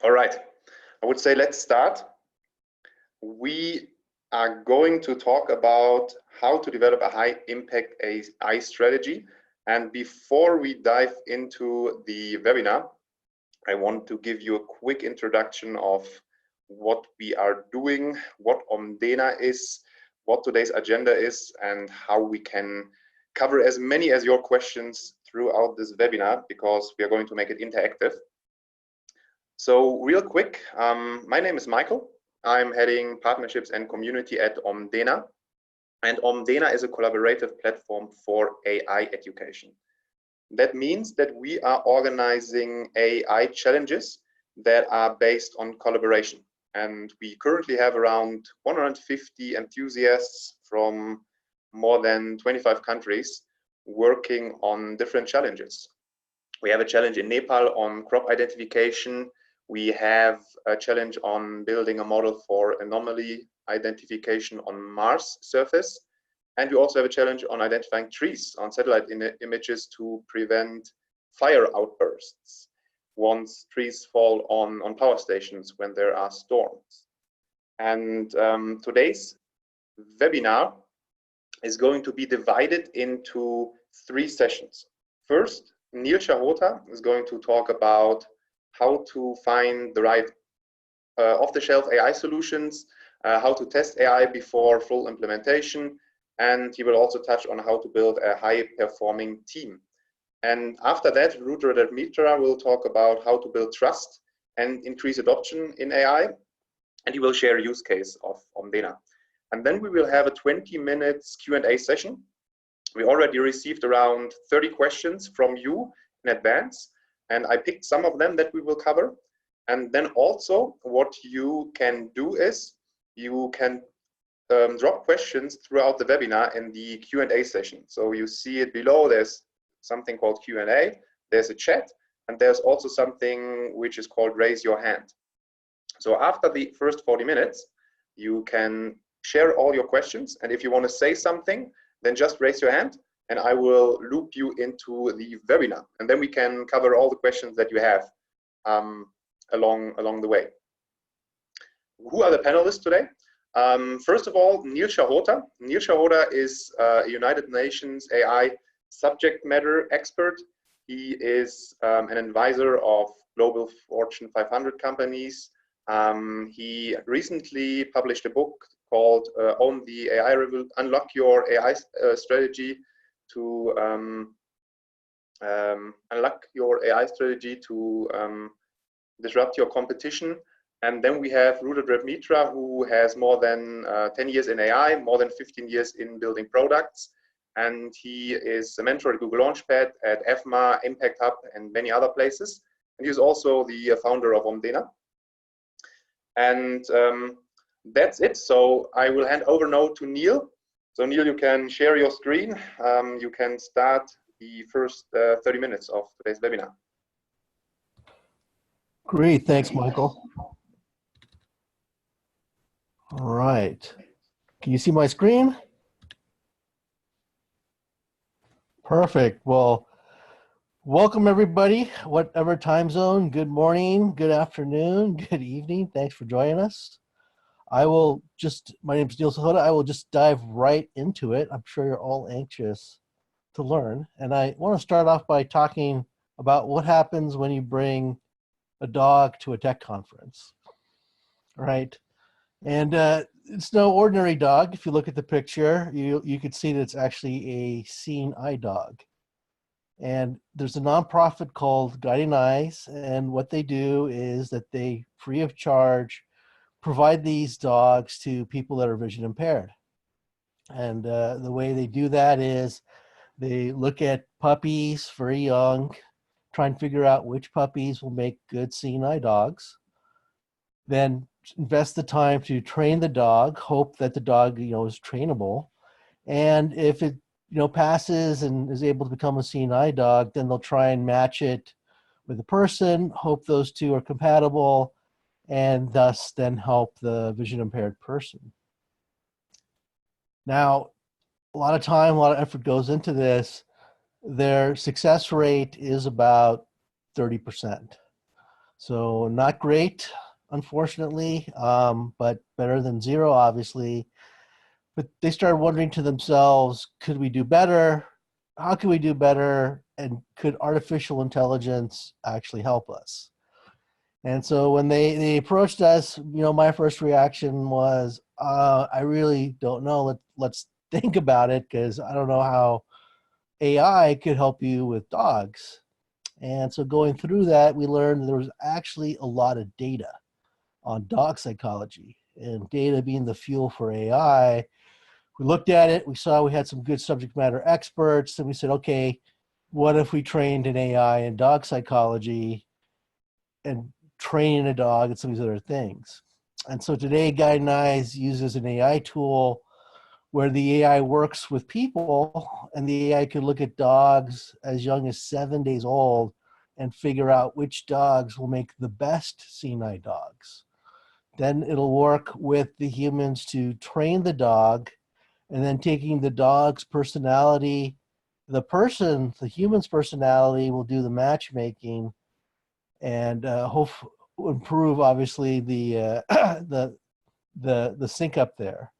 All right, I would say let's start. We are going to talk about how to develop a high impact AI strategy. And before we dive into the webinar, I want to give you a quick introduction of what we are doing, what Omdena is, what today's agenda is, and how we can cover as many as your questions throughout this webinar, because we are going to make it interactive. So real quick, my name is Michael. I'm heading partnerships and community at Omdena. And Omdena is a collaborative platform for AI education. That means that we are organizing AI challenges that are based on collaboration. And we currently have around 150 enthusiasts from more than 25 countries working on different challenges. We have a challenge in Nepal on crop identification. We have a challenge on building a model for anomaly identification on Mars surface. And we also have a challenge on identifying trees on satellite images to prevent fire outbursts once trees fall on power stations when there are storms. And today's webinar is going to be divided into 3 sessions. First, Neil Sahota is going to talk about how to find the right off-the-shelf AI solutions, how to test AI before full implementation, and he will also touch on how to build a high-performing team. And after that, Rudradeb Mitra will talk about how to build trust and increase adoption in AI, and he will share a use case of Omdena. And then we will have a 20 minutes Q&A session. We already received around 30 questions from you in advance, and I picked some of them that we will cover. And then also what you can do is you can drop questions throughout the webinar in the Q&A session. So you see it below, there's something called Q&A, there's a chat, and there's also something which is called raise your hand. So after the first 40 minutes, you can share all your questions, and if you want to say something, then just raise your hand and I will loop you into the webinar, and then we can cover all the questions that you have along the way. Who are the panelists today? First of all, Neil Sahota. Neil Sahota is a United Nations AI subject matter expert. He is an advisor of Global Fortune 500 companies. He recently published a book called Own the AI Revolution, Unlock Your AI Strategy to disrupt your competition. And then we have Rudradeb Mitra, who has more than 10 years in AI, more than 15 years in building products. And he is a mentor at Google Launchpad, at EFMA, Impact Hub, and many other places. And he's also the founder of Omdena. And that's it. So I will hand over now to Neil. So Neil, you can share your screen. You can start the first 30 minutes of today's webinar. Great, thanks, Michael. All right, can you see my screen? Perfect. Well, welcome everybody, whatever time zone. Good morning, good afternoon, good evening. Thanks for joining us. My name is Neil Sahota. I will just dive right into it. I'm sure you're all anxious to learn. And I want to start off by talking about what happens when you bring a dog to a tech conference, right? And it's no ordinary dog. If you look at the picture, you could see that it's actually a seeing eye dog. And there's a nonprofit called Guiding Eyes, and what they do is that they, free of charge, provide these dogs to people that are vision impaired. And the way they do that is they look at puppies very young, try and figure out which puppies will make good seeing eye dogs, then invest the time to train the dog, hope that the dog is trainable, and if it passes and is able to become a seeing eye dog, then they'll try and match it with a person, hope those two are compatible, and thus then help the vision impaired person. Now, a lot of time, a lot of effort goes into this. Their success rate is about 30%. So not great, unfortunately, but better than zero, obviously. But they started wondering to themselves, could we do better? How can we do better? And could artificial intelligence actually help us? And so when they approached us, my first reaction was, I really don't know. Let's think about it, because I don't know how AI could help you with dogs. And so going through that, we learned there was actually a lot of data on dog psychology, and data being the fuel for AI. We looked at it, we saw we had some good subject matter experts, and we said, okay, what if we trained an AI in dog psychology and training a dog and some of these other things? And so today, Guide and Eyes uses an AI tool where the AI works with people, and the AI can look at dogs as young as 7 days old and figure out which dogs will make the best CNI dogs. Then it'll work with the humans to train the dog, and then taking the dog's personality, the human's personality will do the matchmaking, and hope improve obviously the the sync up there.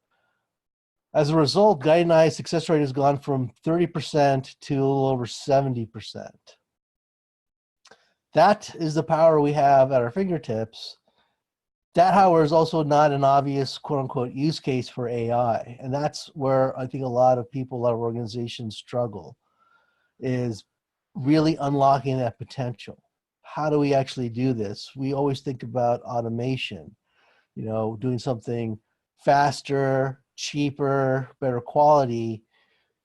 As a result, Guide and Eye's success rate has gone from 30% to a little over 70%. That is the power we have at our fingertips. That, however, is also not an obvious quote unquote use case for AI. And that's where I think a lot of people, a lot of organizations struggle, is really unlocking that potential. How do we actually do this? We always think about automation, doing something faster, cheaper, better quality.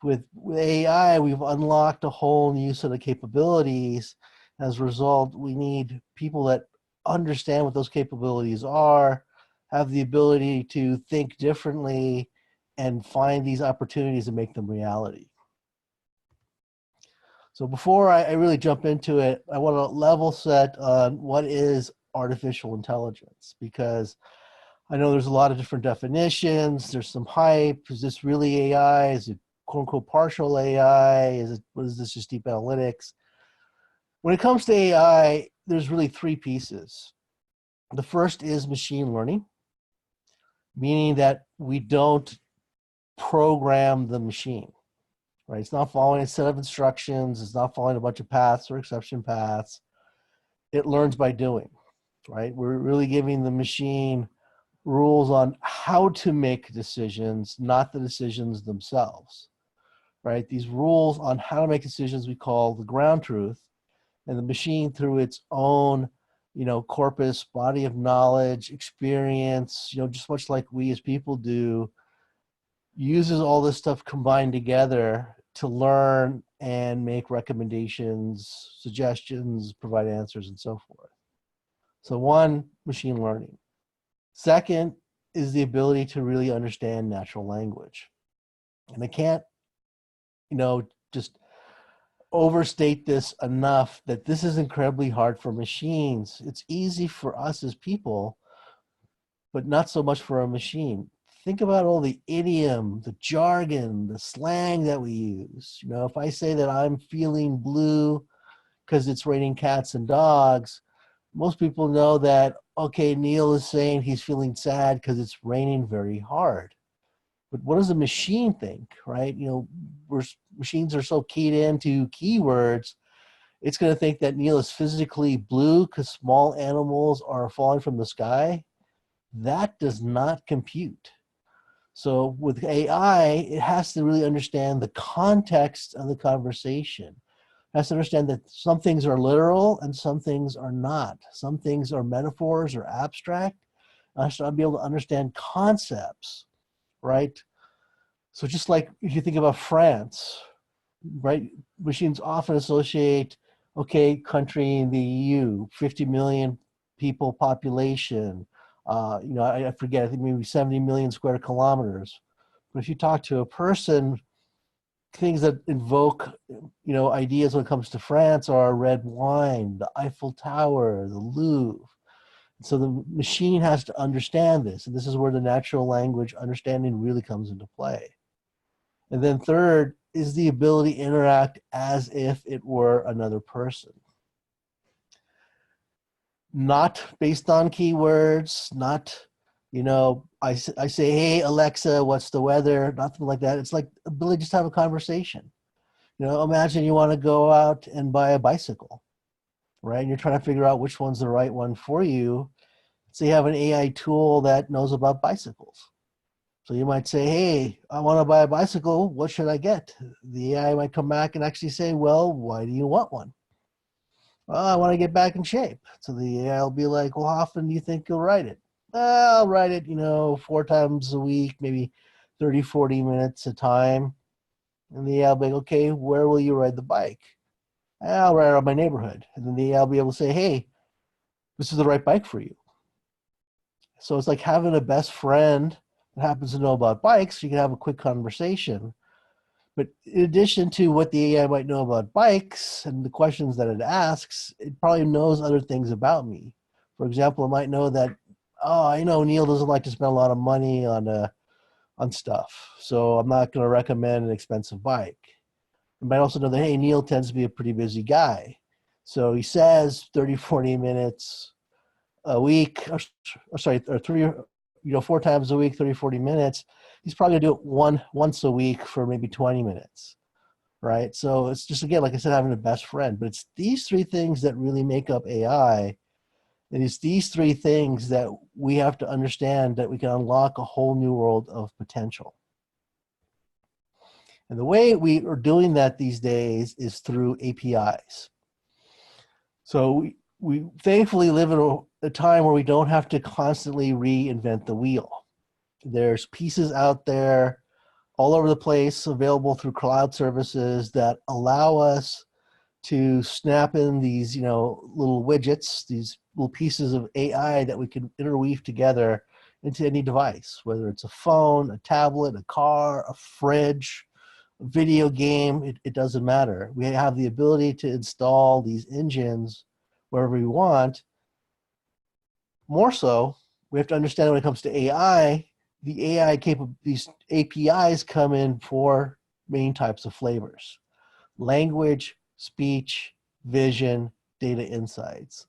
With AI, we've unlocked a whole new set of capabilities. As a result, we need people that understand what those capabilities are, have the ability to think differently, and find these opportunities and make them reality. So before I really jump into it, I want to level set on what is artificial intelligence, because I know there's a lot of different definitions. There's some hype. Is this really AI? Is it quote unquote partial AI? What is this, just deep analytics? When it comes to AI, there's really three pieces. The first is machine learning, meaning that we don't program the machine, right? It's not following a set of instructions. It's not following a bunch of paths or exception paths. It learns by doing, right? We're really giving the machine rules on how to make decisions, not the decisions themselves, right? These rules on how to make decisions we call the ground truth, and the machine, through its own, corpus, body of knowledge, experience, just much like we as people do, uses all this stuff combined together to learn and make recommendations, suggestions, provide answers, and so forth. So one, machine learning. Second is the ability to really understand natural language. And I can't, just overstate this enough, that this is incredibly hard for machines. It's easy for us as people, but not so much for a machine. Think about all the idiom, the jargon, the slang that we use. If I say that I'm feeling blue because it's raining cats and dogs, most people know that, okay, Neil is saying he's feeling sad because it's raining very hard. But what does a machine think, right? Machines are so keyed into keywords. It's going to think that Neil is physically blue because small animals are falling from the sky. That does not compute. So with AI, it has to really understand the context of the conversation. It has to understand that some things are literal and some things are not. Some things are metaphors or abstract. It has to be able to understand concepts, right? So just like if you think about France, right? Machines often associate, okay, country in the EU, 50 million people population, I forget, I think maybe 70 million square kilometers. But if you talk to a person, things that invoke, ideas when it comes to France are red wine, the Eiffel Tower, the Louvre. So the machine has to understand this, and this is where the natural language understanding really comes into play. And then third is the ability to interact as if it were another person. not based on keywords, not, I say, hey, Alexa, what's the weather? Nothing like that. It's like ability just to have a conversation. Imagine you want to go out and buy a bicycle, right? And you're trying to figure out which one's the right one for you. So you have an AI tool that knows about bicycles. So you might say, hey, I want to buy a bicycle. What should I get? The AI might come back and actually say, well, why do you want one? Well, I want to get back in shape. So the AI will be like, well, how often do you think you'll ride it? I'll ride it, 4 times a week, maybe 30, 40 minutes a time. And the AI will be like, okay, where will you ride the bike? I'll ride around my neighborhood. And then the AI will be able to say, hey, this is the right bike for you. So it's like having a best friend that happens to know about bikes. You can have a quick conversation. But in addition to what the AI might know about bikes and the questions that it asks, it probably knows other things about me. For example, it might know that, oh, I know Neil doesn't like to spend a lot of money on stuff, so I'm not going to recommend an expensive bike. It might also know that, hey, Neil tends to be a pretty busy guy. So he says 30, 40 minutes a week, or 4 times a week, 30, 40 minutes. He's probably gonna do it once a week for maybe 20 minutes, right? So it's just, again, like I said, having a best friend. But it's these three things that really make up AI. And it's these three things that we have to understand that we can unlock a whole new world of potential. And the way we are doing that these days is through APIs. So we thankfully live in a time where we don't have to constantly reinvent the wheel. There's pieces out there all over the place available through cloud services that allow us to snap in these, little widgets, these little pieces of AI that we can interweave together into any device, whether it's a phone, a tablet, a car, a fridge, a video game, it doesn't matter. We have the ability to install these engines wherever we want. More so, we have to understand when it comes to AI, these APIs come in 4 main types of flavors: language, speech, vision, data insights.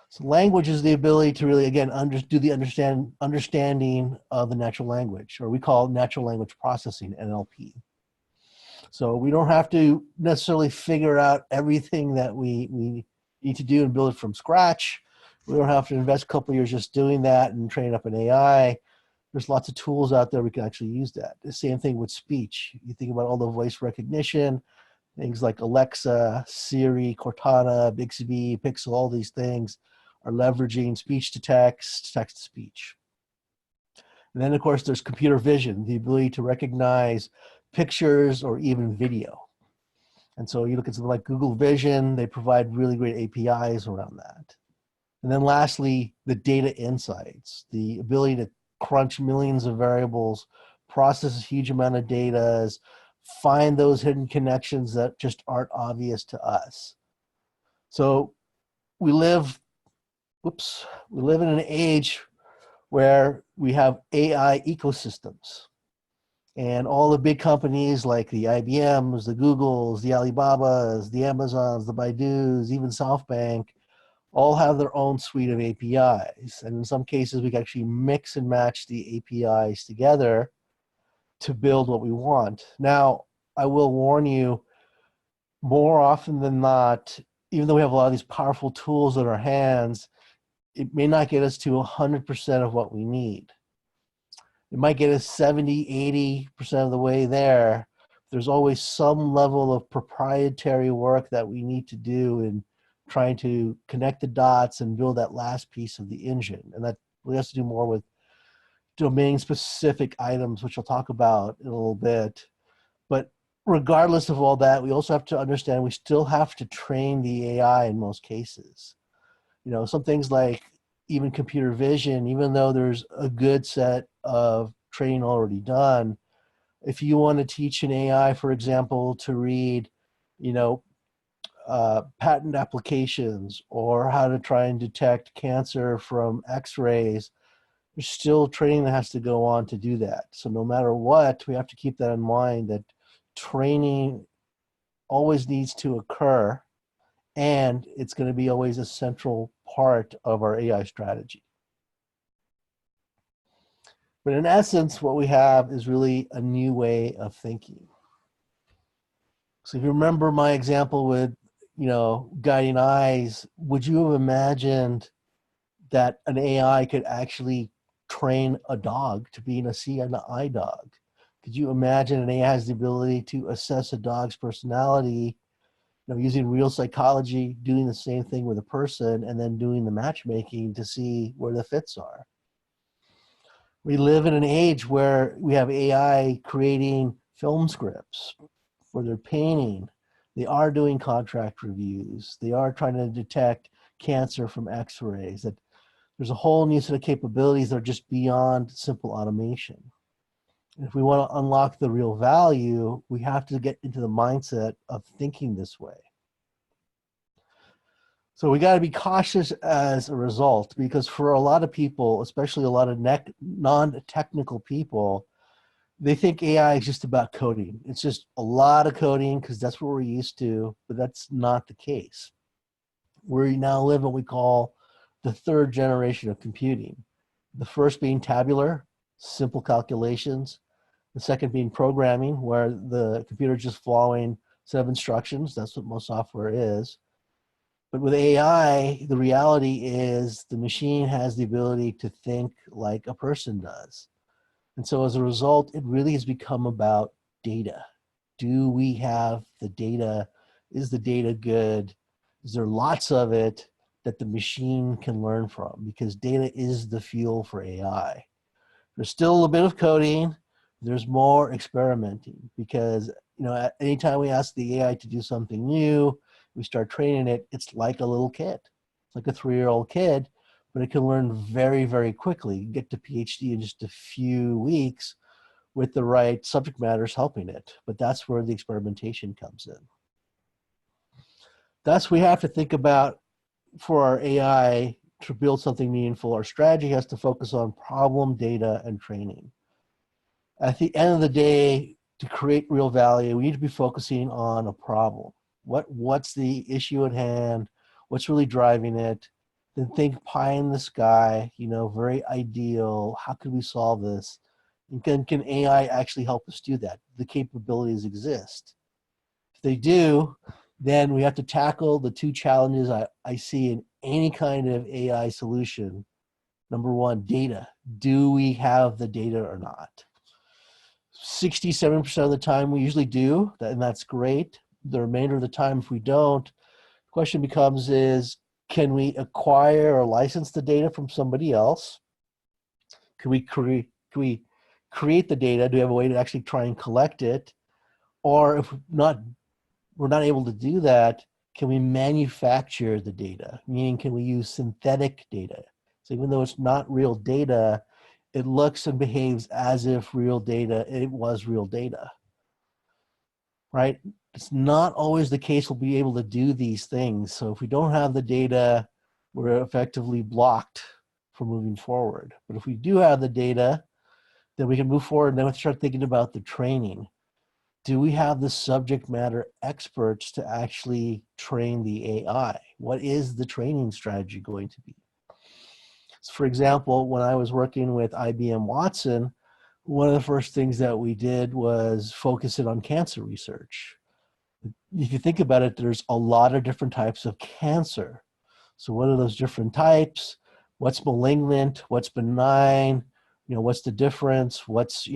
So language is the ability to really, again, do the understanding of the natural language, or we call natural language processing, NLP. So we don't have to necessarily figure out everything that we need to do and build it from scratch. We don't have to invest a couple of years just doing that and train up an AI. There's lots of tools out there we can actually use that. The same thing with speech. You think about all the voice recognition, things like Alexa, Siri, Cortana, Bixby, Pixel, all these things are leveraging speech to text, text to speech. And then, of course, there's computer vision, the ability to recognize pictures or even video. And so you look at something like Google Vision, they provide really great APIs around that. And then lastly, the data insights, the ability to crunch millions of variables, process a huge amount of data, find those hidden connections that just aren't obvious to us. So we live in an age where we have AI ecosystems. And all the big companies like the IBMs, the Googles, the Alibabas, the Amazons, the Baidus, even SoftBank, all have their own suite of APIs. And in some cases, we can actually mix and match the APIs together to build what we want. Now, I will warn you, more often than not, even though we have a lot of these powerful tools in our hands, it may not get us to 100% of what we need. It might get us 70, 80% of the way there. There's always some level of proprietary work that we need to do in trying to connect the dots and build that last piece of the engine. And that really has to do more with domain-specific items, which I'll talk about in a little bit. But regardless of all that, we also have to understand we still have to train the AI in most cases. Some things like even computer vision, even though there's a good set of training already done, if you want to teach an AI, for example, to read, patent applications or how to try and detect cancer from x-rays, there's still training that has to go on to do that. So no matter what, we have to keep that in mind, that training always needs to occur, and it's going to be always a central part of our AI strategy. But in essence, what we have is really a new way of thinking. So if you remember my example with, guiding eyes, would you have imagined that an AI could actually train a dog to being a see and an eye dog? Could you imagine an AI has the ability to assess a dog's personality, using real psychology, doing the same thing with a person, and then doing the matchmaking to see where the fits are? We live in an age where we have AI creating film scripts for their painting. They are doing contract reviews. They are trying to detect cancer from x-rays. That there's a whole new set of capabilities that are just beyond simple automation. And if we want to unlock the real value, we have to get into the mindset of thinking this way. So we got to be cautious as a result, because for a lot of people, especially a lot of non-technical people, they think AI is just about coding. It's just a lot of coding because that's what we're used to, but that's not the case. We now live in what we call the third generation of computing. The first being tabular, simple calculations. The second being programming, where the computer is just following a set of instructions. That's what most software is. But with AI, the reality is the machine has the ability to think like a person does. And so as a result, it really has become about data. Do we have the data? Is the data good? Is there lots of it that the machine can learn from? Because data is the fuel for AI. There's still a bit of coding. There's more experimenting, because anytime we ask the AI to do something new, we start training it, it's like a little kid. It's like a 3-year-old kid, but it can learn very, very quickly, get to PhD in just a few weeks with the right subject matters helping it. But that's where the experimentation comes in. Thus, we have to think about, for our AI to build something meaningful, our strategy has to focus on problem, data, and training. At the end of the day, to create real value, we need to be focusing on a problem. What's the issue at hand? What's really driving it? Then think pie in the sky, very ideal. How can we solve this? And can AI actually help us do that? The capabilities exist. If they do, then we have to tackle the two challenges I see in any kind of AI solution. Number one, data. Do we have the data or not? 67% of the time we usually do, and that's great. The remainder of the time, if we don't, the question becomes can we acquire or license the data from somebody else? Can we create the data? Do we have a way to actually try and collect it? Or if we're not able to do that, can we manufacture the data? Meaning, can we use synthetic data? So even though it's not real data, it looks and behaves as if it was real data, right? It's not always the case we'll be able to do these things. So if we don't have the data, we're effectively blocked from moving forward. But if we do have the data, then we can move forward, and then we start thinking about the training. Do we have the subject matter experts to actually train the AI? What is the training strategy going to be? So for example, when I was working with IBM Watson, one of the first things that we did was focus it on cancer research. If you think about it, there's a lot of different types of cancer. So what are those different types? What's malignant? What's benign? What's the difference? What's,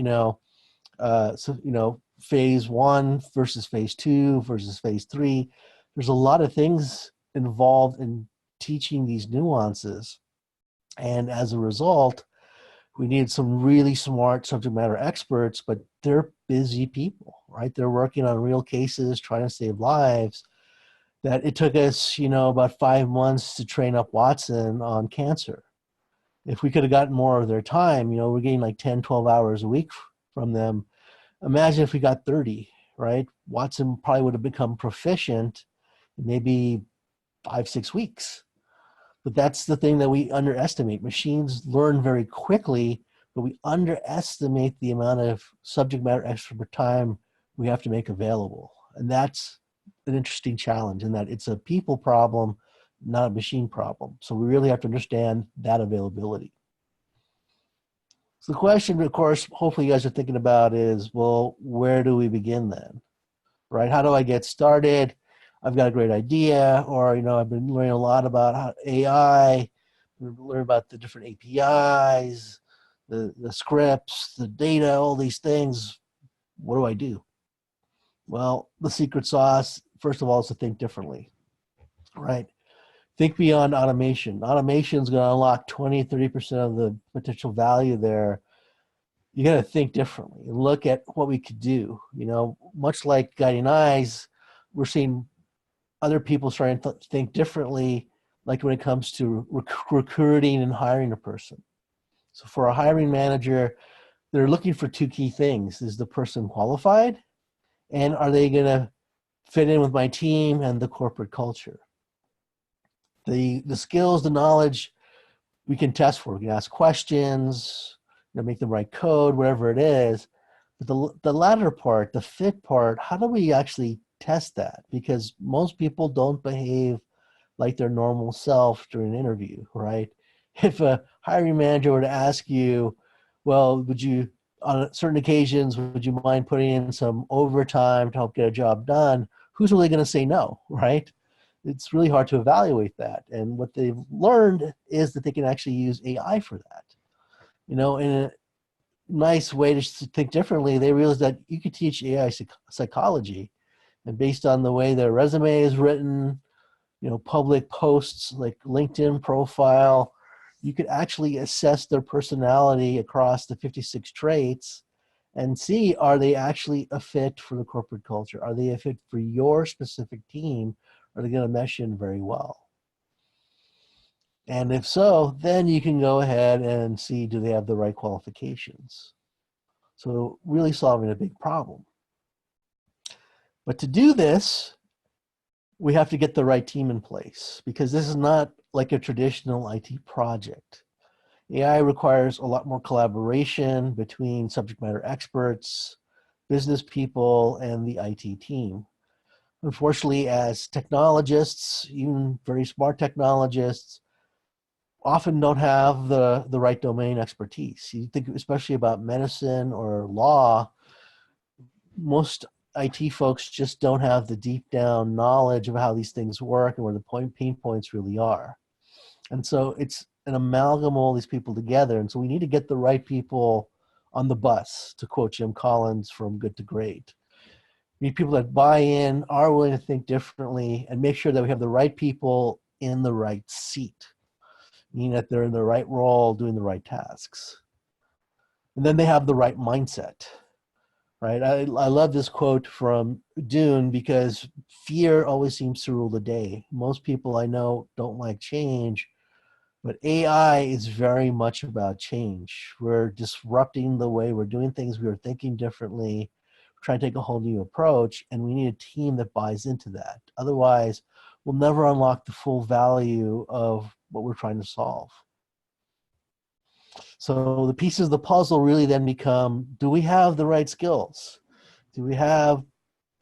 phase 1 versus phase 2 versus phase 3. There's a lot of things involved in teaching these nuances. And as a result, we need some really smart subject matter experts, but they're busy people, right? They're working on real cases, trying to save lives. That it took us, about 5 months to train up Watson on cancer. If we could have gotten more of their time, we're getting like 10, 12 hours a week from them. Imagine if we got 30, right? Watson probably would have become proficient in maybe 5, 6 weeks. But that's the thing that we underestimate. Machines learn very quickly, but we underestimate the amount of subject matter expert time we have to make available. And that's an interesting challenge, in that it's a people problem, not a machine problem. So we really have to understand that availability. So the question, of course, hopefully you guys are thinking about is, well, where do we begin then? Right? How do I get started? I've got a great idea, or, I've been learning a lot about how AI, learn about the different APIs, the scripts, the data, all these things. What do I do? Well, the secret sauce, first of all, is to think differently, right? Think beyond automation. Automation is going to unlock 20, 30% of the potential value there. You got to think differently and look at what we could do. Much like Guiding Eyes, we're seeing other people starting to think differently, like when it comes to recruiting and hiring a person. So for a hiring manager, they're looking for two key things. Is the person qualified? And are they going to fit in with my team and the corporate culture? The skills, the knowledge, we can test for. We can ask questions, make the right code, whatever it is. But the latter part, the fit part, how do we actually test that? Because most people don't behave like their normal self during an interview, right? If a hiring manager were to ask you, well, would you, on certain occasions, would you mind putting in some overtime to help get a job done? Who's really going to say no, right? It's really hard to evaluate that. And what they've learned is that they can actually use AI for that. In a nice way to think differently, they realized that you could teach AI psychology. And based on the way their resume is written, public posts like LinkedIn profile, you could actually assess their personality across the 56 traits and see, are they actually a fit for the corporate culture? Are they a fit for your specific team? Are they going to mesh in very well? And if so, then you can go ahead and see, do they have the right qualifications? So really solving a big problem. But to do this, we have to get the right team in place, because this is not like a traditional IT project. AI requires a lot more collaboration between subject matter experts, business people, and the IT team. Unfortunately, as technologists, even very smart technologists, often don't have the right domain expertise. You think especially about medicine or law, most IT folks just don't have the deep down knowledge of how these things work and where the pain points really are. And so it's an amalgam of all these people together. And so we need to get the right people on the bus, to quote Jim Collins from Good to Great. We need people that buy in, are willing to think differently, and make sure that we have the right people in the right seat, meaning that they're in the right role, doing the right tasks. And then they have the right mindset, right? I love this quote from Dune, because fear always seems to rule the day. Most people I know don't like change, but AI is very much about change. We're disrupting the way we're doing things. We are thinking differently, trying to take a whole new approach, and we need a team that buys into that. Otherwise, we'll never unlock the full value of what we're trying to solve. So the pieces of the puzzle really then become, do we have the right skills? Do we have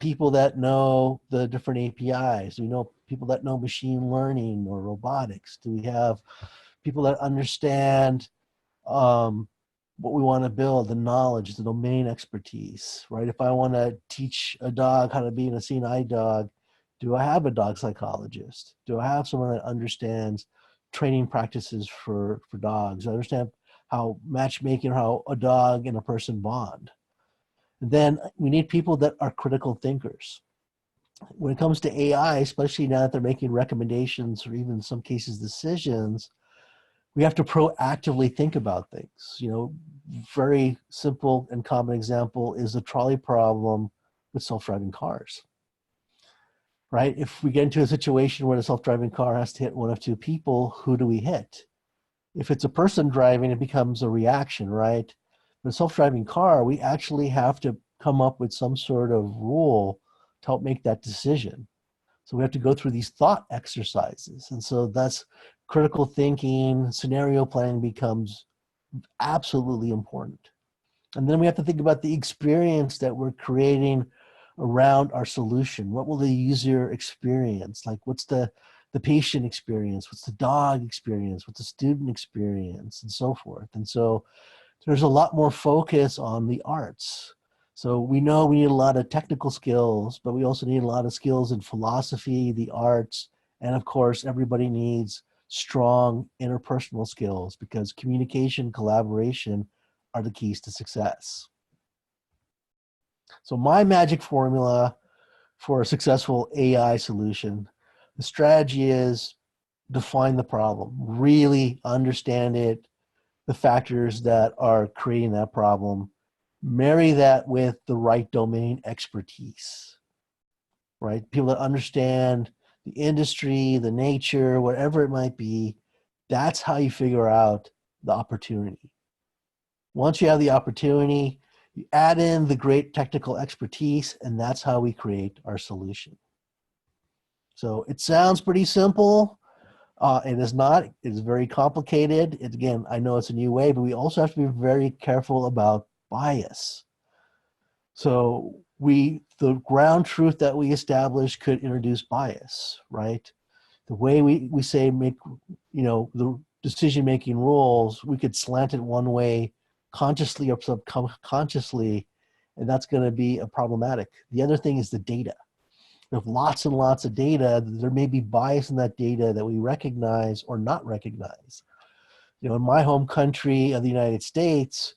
people that know the different APIs? Do we know people that know machine learning or robotics? Do we have people that understand what we want to build, the knowledge, the domain expertise, right? If I want to teach a dog how to be an seeing eye dog, do I have a dog psychologist? Do I have someone that understands training practices for dogs? I understand how matchmaking, how a dog and a person bond. And then we need people that are critical thinkers. When it comes to AI, especially now that they're making recommendations or even in some cases decisions, we have to proactively think about things. Very simple and common example is the trolley problem with self-driving cars, right? If we get into a situation where the self-driving car has to hit one of two people, who do we hit? If it's a person driving, it becomes a reaction, right? With a self-driving car, we actually have to come up with some sort of rule to help make that decision. So we have to go through these thought exercises. And so that's critical thinking, scenario planning becomes absolutely important. And then we have to think about the experience that we're creating around our solution. What will the user experience? Like, what's the the patient experience? What's the dog experience? What's the student experience? And so forth. And so there's a lot more focus on the arts. So we know we need a lot of technical skills, but we also need a lot of skills in philosophy, the arts, and of course, everybody needs strong interpersonal skills because communication, collaboration are the keys to success. So my magic formula for a successful AI solution, the strategy is define the problem, really understand it, the factors that are creating that problem, marry that with the right domain expertise, right? People that understand the industry, the nature, whatever it might be, that's how you figure out the opportunity. Once you have the opportunity, you add in the great technical expertise, and that's how we create our solution. So it sounds pretty simple. It is not. It is very complicated. Again, I know it's a new way, but we also have to be very careful about bias. So the ground truth that we establish could introduce bias, right? The way we say the decision-making rules, we could slant it one way consciously or subconsciously, and that's going to be problematic. The other thing is the data. We have lots and lots of data. There may be bias in that data that we recognize or not recognize. In my home country of the United States,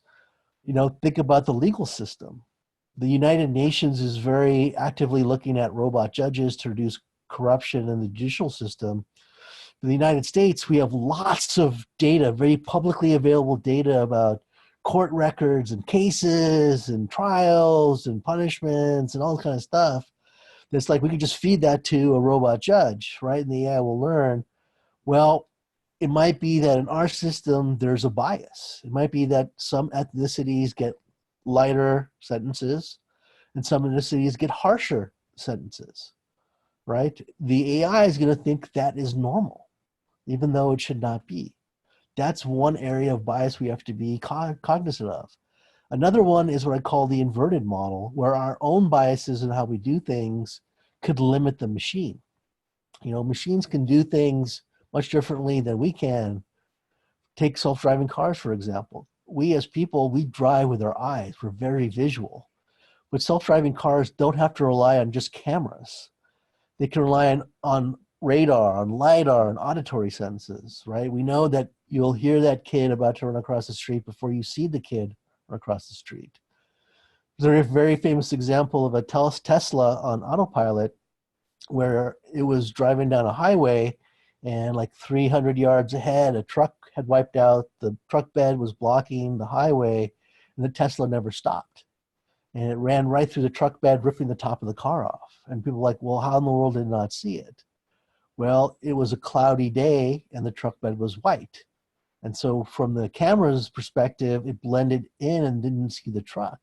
think about the legal system. The United Nations is very actively looking at robot judges to reduce corruption in the judicial system. In the United States, we have lots of data, very publicly available data about court records and cases and trials and punishments and all that kind of stuff. It's like we could just feed that to a robot judge, right? And the AI will learn. Well, it might be that in our system, there's a bias. It might be that some ethnicities get lighter sentences and some ethnicities get harsher sentences, right? The AI is going to think that is normal, even though it should not be. That's one area of bias we have to be cognizant of. Another one is what I call the inverted model, where our own biases and how we do things could limit the machine. Machines can do things much differently than we can. Take self-driving cars, for example. We as people, we drive with our eyes. We're very visual. But self-driving cars don't have to rely on just cameras. They can rely on radar, on LiDAR, and auditory senses, right? We know that you'll hear that kid about to run across the street before you see the kid across the street. There's a very famous example of a Tesla on autopilot where it was driving down a highway and like 300 yards ahead, a truck had wiped out, the truck bed was blocking the highway, and the Tesla never stopped. And it ran right through the truck bed, ripping the top of the car off. And people were like, well, how in the world did it not see it? Well, it was a cloudy day and the truck bed was white. And so from the camera's perspective, it blended in and didn't see the truck.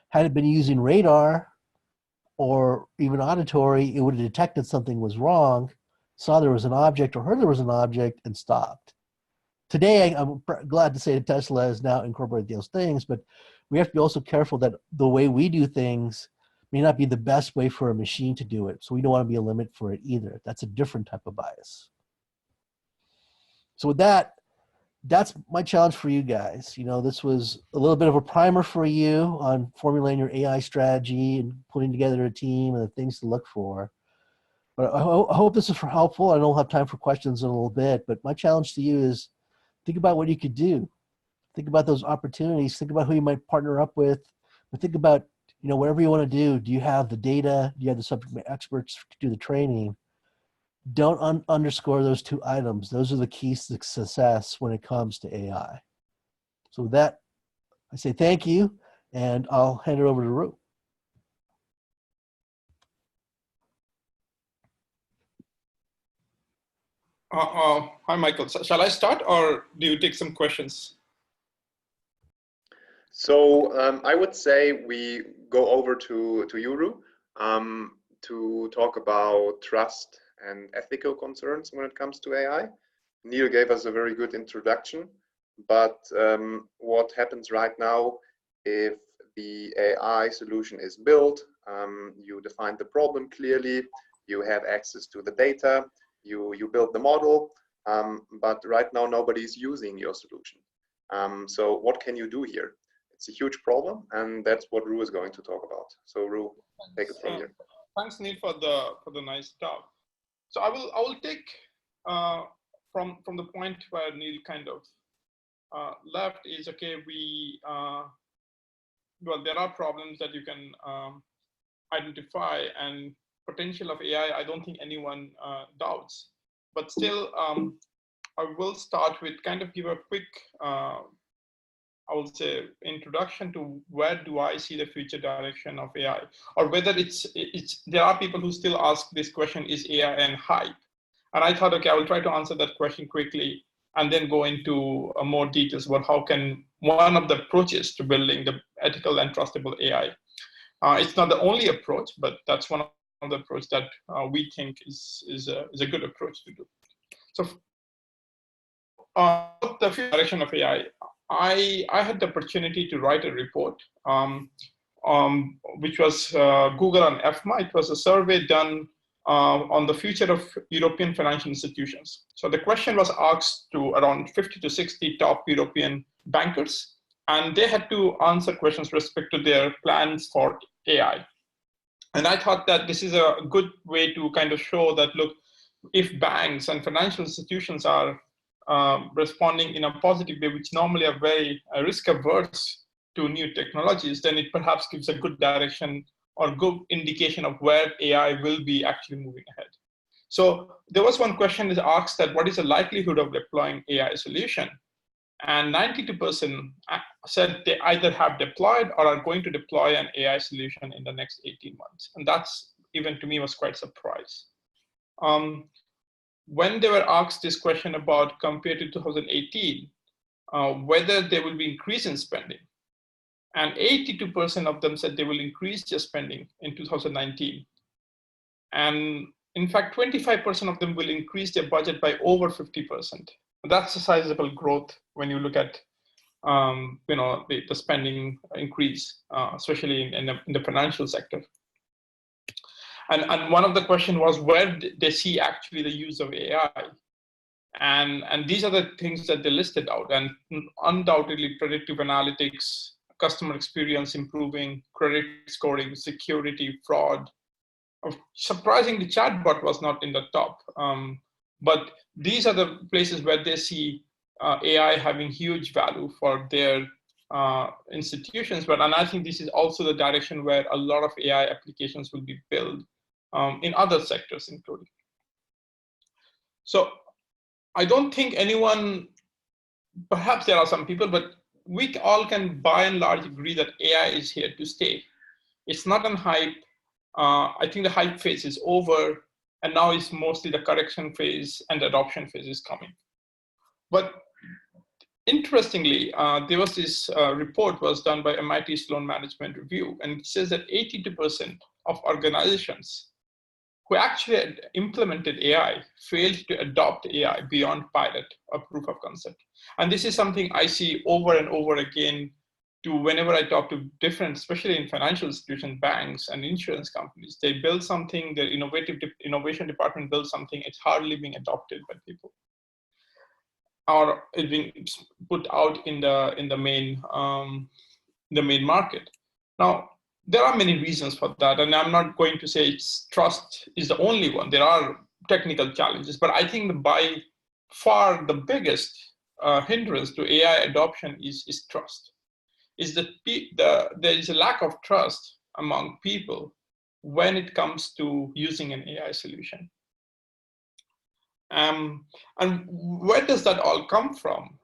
Had it been using radar or even auditory, it would have detected something was wrong, saw there was an object or heard there was an object, and stopped. Today, I'm glad to say that Tesla has now incorporated those things, but we have to be also careful that the way we do things may not be the best way for a machine to do it. So we don't want to be a limit for it either. That's a different type of bias. So with that, that's my challenge for you guys. This was a little bit of a primer for you on formulating your AI strategy and putting together a team and the things to look for. But I hope this is helpful. I don't have time for questions in a little bit, but my challenge to you is think about what you could do. Think about those opportunities. Think about who you might partner up with. But think about, whatever you want to do. Do you have the data? Do you have the subject matter experts to do the training? Don't underscore those two items. Those are the keys to success when it comes to AI. So with that, I say thank you, and I'll hand it over to Ru. Hi, Michael. Shall I start, or do you take some questions? So I would say we go over to Yuru to talk about trust and ethical concerns when it comes to AI. Neil gave us a very good introduction, but what happens right now if the AI solution is built, you define the problem clearly, you have access to the data, you build the model, but right now nobody is using your solution. So what can you do here? It's a huge problem, and that's what Ru is going to talk about. So Ru, take it from here. Thanks, Neil, for the nice talk. So I will take from the point where Neil kind of left is, okay, well, there are problems that you can identify, and potential of AI, I don't think anyone doubts. But still, I will start with kind of give a quick, I will say, introduction to where do I see the future direction of AI, or whether there are people who still ask this question, is AI an hype? And I thought, okay, I will try to answer that question quickly and then go into more details about how can one of the approaches to building the ethical and trustable AI. It's not the only approach, but that's one of the approach that we think is a good approach to do. So the future direction of AI, I had the opportunity to write a report, which was Google and EFMA. It was a survey done on the future of European financial institutions. So the question was asked to around 50 to 60 top European bankers, and they had to answer questions with respect to their plans for AI. And I thought that this is a good way to kind of show that, look, if banks and financial institutions are responding in a positive way, which normally are very risk averse to new technologies, then it perhaps gives a good direction or good indication of where AI will be actually moving ahead. So there was one question that asked that what is the likelihood of deploying AI solution? And 92% said they either have deployed or are going to deploy an AI solution in the next 18 months. And that's, even to me, was quite a surprise. When they were asked this question about compared to 2018, whether there will be increase in spending, and 82% of them said they will increase their spending in 2019. And in fact, 25% of them will increase their budget by over 50%. That's a sizable growth when you look at the spending increase, especially in the financial sector. And one of the questions was where they see actually the use of AI. And these are the things that they listed out. And undoubtedly, predictive analytics, customer experience improving, credit scoring, security, fraud. Surprisingly, chatbot was not in the top. But these are the places where they see AI having huge value for their institutions. And I think this is also the direction where a lot of AI applications will be built in other sectors, including. So I don't think anyone, perhaps there are some people, but we all can by and large agree that AI is here to stay. It's not an hype. I think the hype phase is over, and now it's mostly the correction phase and the adoption phase is coming. But interestingly, there was this report was done by MIT Sloan Management Review, and it says that 82% of organizations who actually had implemented AI failed to adopt AI beyond pilot or proof of concept. And this is something I see over and over again to whenever I talk to different, especially in financial institutions, banks and insurance companies. They build something, their innovation department builds something, it's hardly being adopted by people, or it's being put out in the main market. Now, there are many reasons for that, and I'm not going to say trust is the only one. There are technical challenges, but I think by far the biggest hindrance to AI adoption is trust. Is that there is a lack of trust among people when it comes to using an AI solution. And where does that all come from?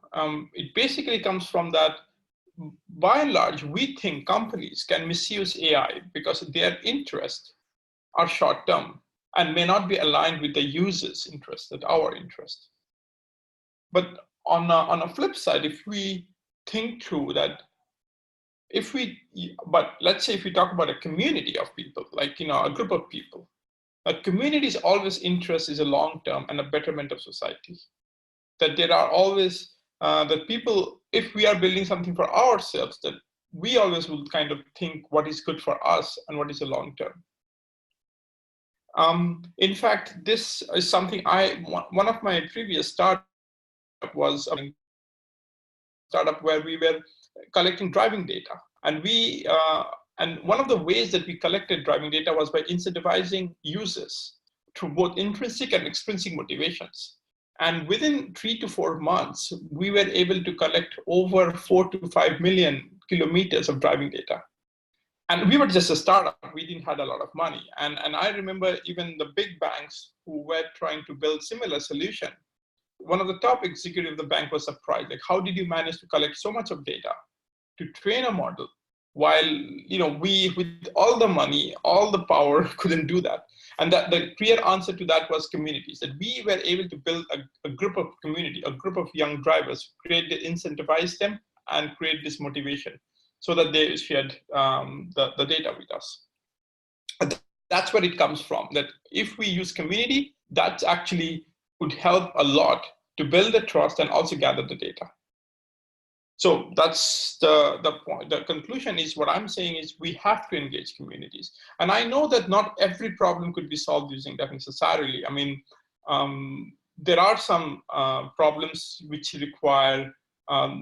It basically comes from that, by and large, we think companies can misuse AI because their interests are short-term and may not be aligned with the user's interest, that our interest. But on a flip side, if we think through that, but let's say if we talk about a community of people, like a group of people, a community's always interest is a long-term and a betterment of society. That there are always that people, if we are building something for ourselves, that we always will kind of think what is good for us and what is a long term. In fact, this is something one of my previous startup was a startup where we were collecting driving data. And one of the ways that we collected driving data was by incentivizing users through both intrinsic and extrinsic motivations. And within 3 to 4 months, we were able to collect over 4 to 5 million kilometers of driving data. And we were just a startup. We didn't have a lot of money. And I remember even the big banks who were trying to build similar solution. One of the top executives of the bank was surprised, like, how did you manage to collect so much of data to train a model while we, with all the money, all the power, couldn't do that? And that the clear answer to that was communities, that we were able to build a group of community, a group of young drivers, incentivize them and create this motivation so that they shared the data with us. And that's where it comes from, that if we use community, that's actually would help a lot to build the trust and also gather the data. So that's the point. The conclusion is, what I'm saying is we have to engage communities. And I know that not every problem could be solved using that necessarily. I mean, there are some problems which require,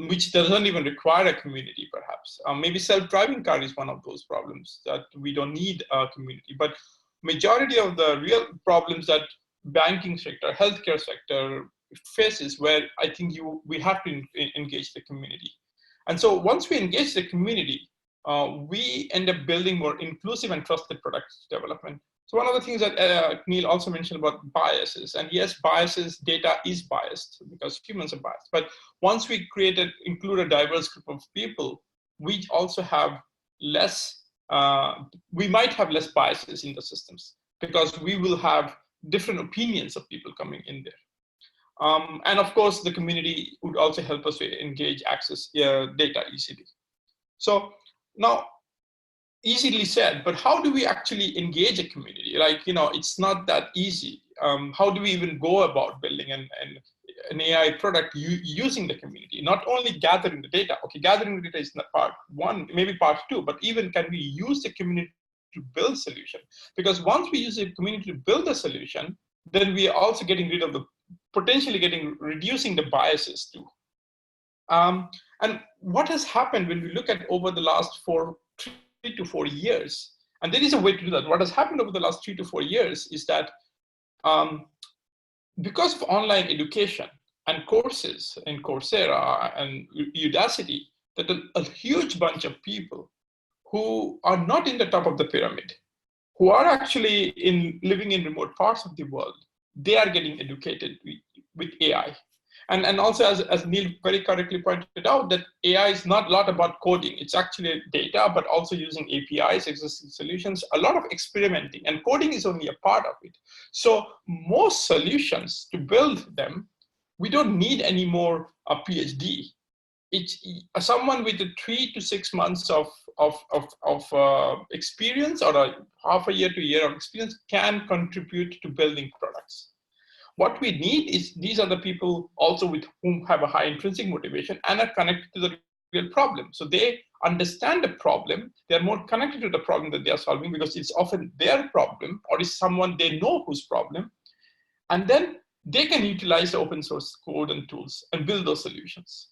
which doesn't even require a community, perhaps. Maybe self-driving car is one of those problems that we don't need a community. But majority of the real problems that banking sector, healthcare sector faces, where I think we have to engage the community. And so once we engage the community, we end up building more inclusive and trusted product development. So one of the things that Neil also mentioned about biases, and yes, biases, data is biased because humans are biased. But once we include a diverse group of people, we also have less, we might have less biases in the systems because we will have different opinions of people coming in there. And of course, the community would also help us to engage, access data easily. So now, easily said, but how do we actually engage a community? Like, it's not that easy. How do we even go about building an AI product using the community? Not only gathering the data. Okay, gathering the data is not part one, maybe part two, but even can we use the community to build solution? Because once we use the community to build a solution, then we are also getting rid of reducing the biases too. And what has happened when we look at over the last 3 to 4 years, and there is a way to do that. What has happened over the last 3 to 4 years is that because of online education and courses in Coursera and Udacity, that a huge bunch of people who are not in the top of the pyramid, who are actually living in remote parts of the world, they are getting educated with AI. And also, as Neil very correctly pointed out, that AI is not a lot about coding. It's actually data, but also using APIs, existing solutions, a lot of experimenting. And coding is only a part of it. So most solutions, to build them, we don't need any more a PhD. It's someone with 3 to 6 months of experience, or a half a year to a year of experience, can contribute to building products. What we need is, these are the people also with whom have a high intrinsic motivation and are connected to the real problem. So they understand the problem, they're more connected to the problem that they are solving because it's often their problem or is someone they know whose problem. And then they can utilize the open source code and tools and build those solutions.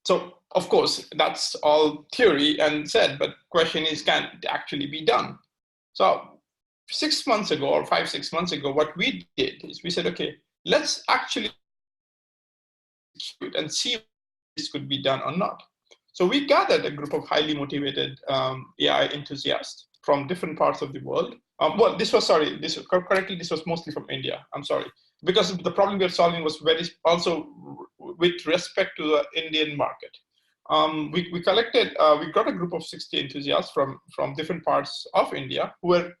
So of course, that's all theory and said, but question is, can it actually be done? So 6 months ago or 5-6 months ago, what we did is we said, okay, let's actually execute and see if this could be done or not. So we gathered a group of highly motivated AI enthusiasts from different parts of the world. Well, this was mostly from India. I'm sorry, because the problem we are solving was very also with respect to the Indian market. We got a group of 60 enthusiasts from different parts of India who were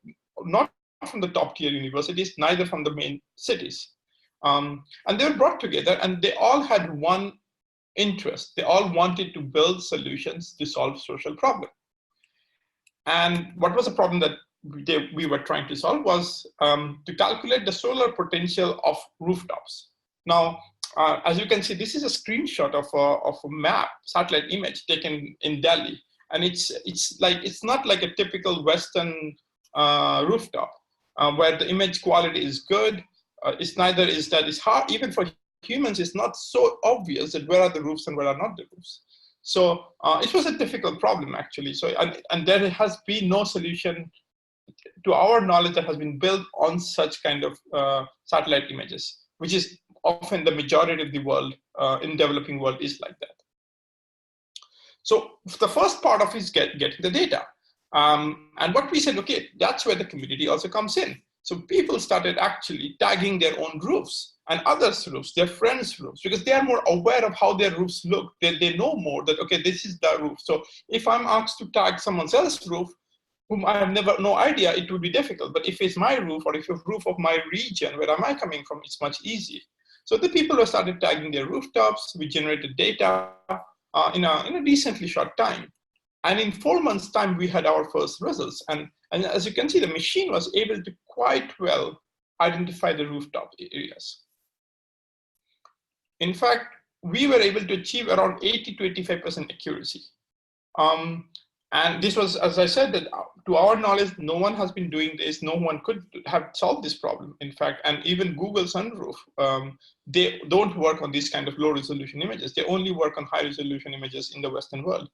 not from the top tier universities, neither from the main cities. And they were brought together and they all had one interest. They all wanted to build solutions to solve social problem. And what was the problem that we were trying to solve was to calculate the solar potential of rooftops. Now, as you can see, this is a screenshot of a map, satellite image taken in Delhi. And it's not like a typical Western rooftop, where the image quality is good. It's hard, even for humans, it's not so obvious that where are the roofs and where are not the roofs. So it was a difficult problem, actually. So, and there has been no solution to our knowledge that has been built on such kind of satellite images, which is often the majority of the world, in developing world, is like that. So the first part of is getting the data. And what we said, okay, that's where the community also comes in. So people started actually tagging their own roofs and others' roofs, their friends' roofs, because they are more aware of how their roofs look. They know more that, okay, this is the roof. So if I'm asked to tag someone else's roof, whom I have no idea, it would be difficult. But if it's my roof, or if it's a roof of my region, where am I coming from, it's much easier. So the people who started tagging their rooftops, we generated data in a decently short time. And in 4 months' time, we had our first results. And as you can see, the machine was able to quite well identify the rooftop areas. In fact, we were able to achieve around 80 to 85% accuracy. And this was, as I said, that to our knowledge, no one has been doing this. No one could have solved this problem, in fact. And even Google Sunroof, they don't work on these kind of low resolution images. They only work on high resolution images in the Western world.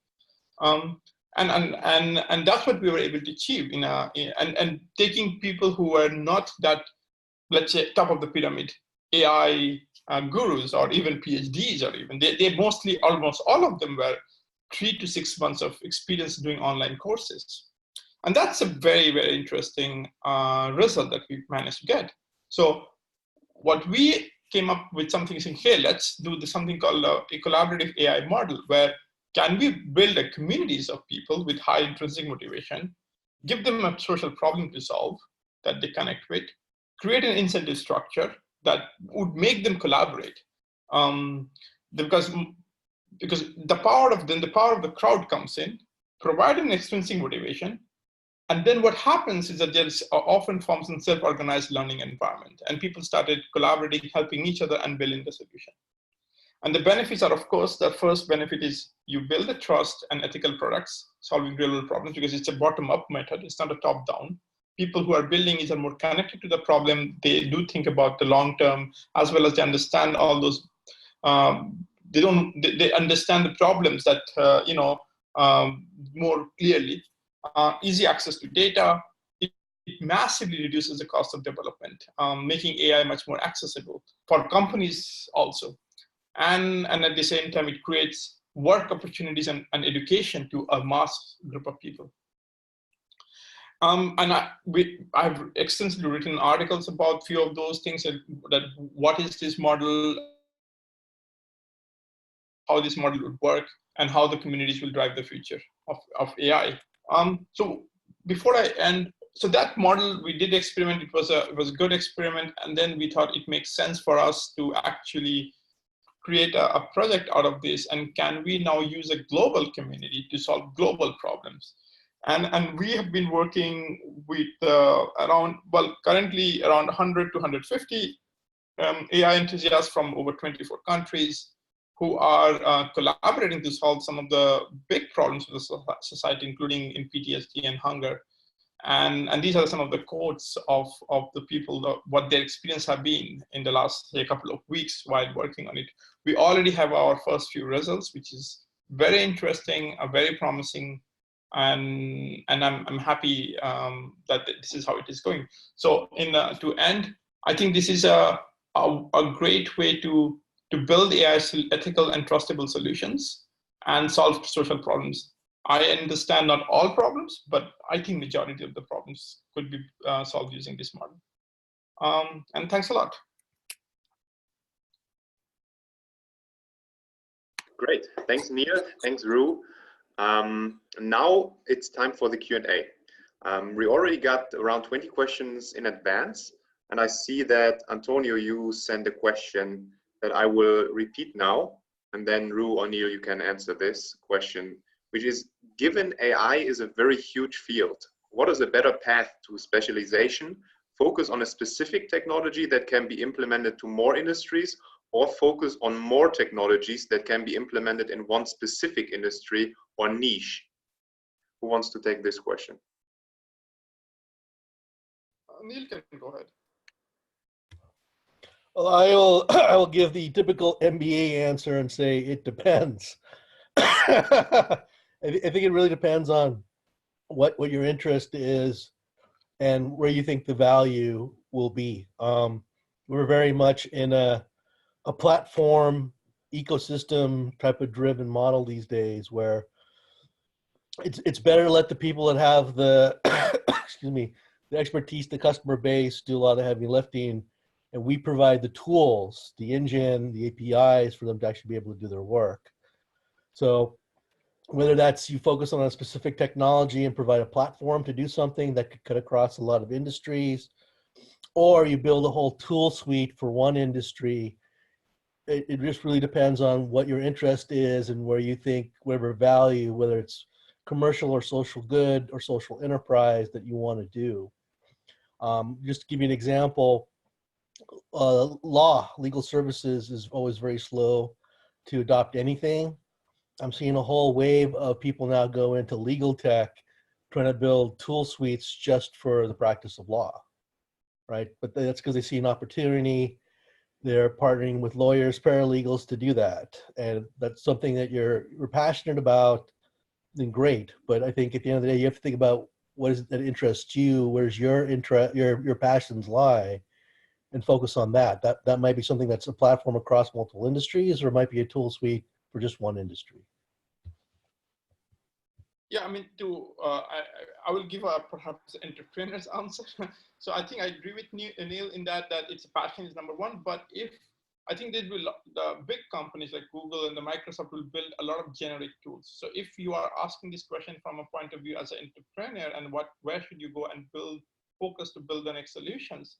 And that's what we were able to achieve and taking people who were not that, let's say, top of the pyramid AI gurus, or even PhDs, or even they mostly, almost all of them were 3 to 6 months of experience doing online courses. And that's a very, very interesting result that we managed to get. So what we came up with something saying, hey, let's do something called a collaborative AI model, where can we build a communities of people with high intrinsic motivation, give them a social problem to solve that they connect with, create an incentive structure that would make them collaborate. Because the power of the crowd comes in, provide an extrinsic motivation, and then what happens is that there's often forms a self-organized learning environment, and people started collaborating, helping each other, and building the solution. And the benefits are, of course, the first benefit is you build the trust and ethical products, solving real-world problems, because it's a bottom-up method. It's not a top-down. People who are building it are more connected to the problem. They do think about the long-term, as well as they understand all those. They understand the problems that more clearly. Easy access to data. It massively reduces the cost of development, making AI much more accessible for companies also. And at the same time, it creates work opportunities and education to a mass group of people. And I've extensively written articles about a few of those things, that what is this model, how this model would work, and how the communities will drive the future of AI. So before I end, so that model, we did experiment. It was a good experiment, and then we thought it makes sense for us to actually create a project out of this, and can we now use a global community to solve global problems? And we have been working with currently around 100 to 150 AI enthusiasts from over 24 countries who are collaborating to solve some of the big problems of the society, including in PTSD and hunger. And these are some of the quotes of the people, what their experience have been in the last couple of weeks while working on it. We already have our first few results, which is very interesting, very promising, and I'm happy that this is how it is going. So to end, I think this is a great way to build AI ethical and trustable solutions and solve social problems. I understand not all problems, but I think majority of the problems could be solved using this model. And thanks a lot. Great, thanks Neil, thanks Ru. Now it's time for the Q&A. We already got around 20 questions in advance, and I see that Antonio, you sent a question that I will repeat now, and then Ru or Neil, you can answer this question, which is, given AI is a very huge field, what is a better path to specialization? Focus on a specific technology that can be implemented to more industries, or focus on more technologies that can be implemented in one specific industry or niche? Who wants to take this question? Neil can go ahead. Well, I will give the typical MBA answer and say it depends. I think it really depends on what your interest is and where you think the value will be. We're very much in a platform ecosystem type of driven model these days, where it's better to let the people that have the excuse me, the expertise, the customer base, do a lot of the heavy lifting, and we provide the tools, the engine, the APIs for them to actually be able to do their work. So whether that's you focus on a specific technology and provide a platform to do something that could cut across a lot of industries, or you build a whole tool suite for one industry, it just really depends on what your interest is and where you think whatever value, whether it's commercial or social good or social enterprise, that you want to do. Just to give you an example, legal services is always very slow to adopt anything. I'm seeing a whole wave of people now go into legal tech, trying to build tool suites just for the practice of law, right? But that's because they see an opportunity. They're partnering with lawyers, paralegals to do that. And that's something that you're passionate about, then great. But I think at the end of the day, you have to think about what is it that interests you, where's your interest, your passions lie, and focus on that. That might be something that's a platform across multiple industries, or it might be a tool suite for just one industry. Yeah, I mean, I will give a perhaps entrepreneur's answer. So I think I agree with Neil in that it's passion is number one. But if I think the big companies like Google and the Microsoft will build a lot of generic tools. So if you are asking this question from a point of view as an entrepreneur and where should you go and focus to build the next solutions,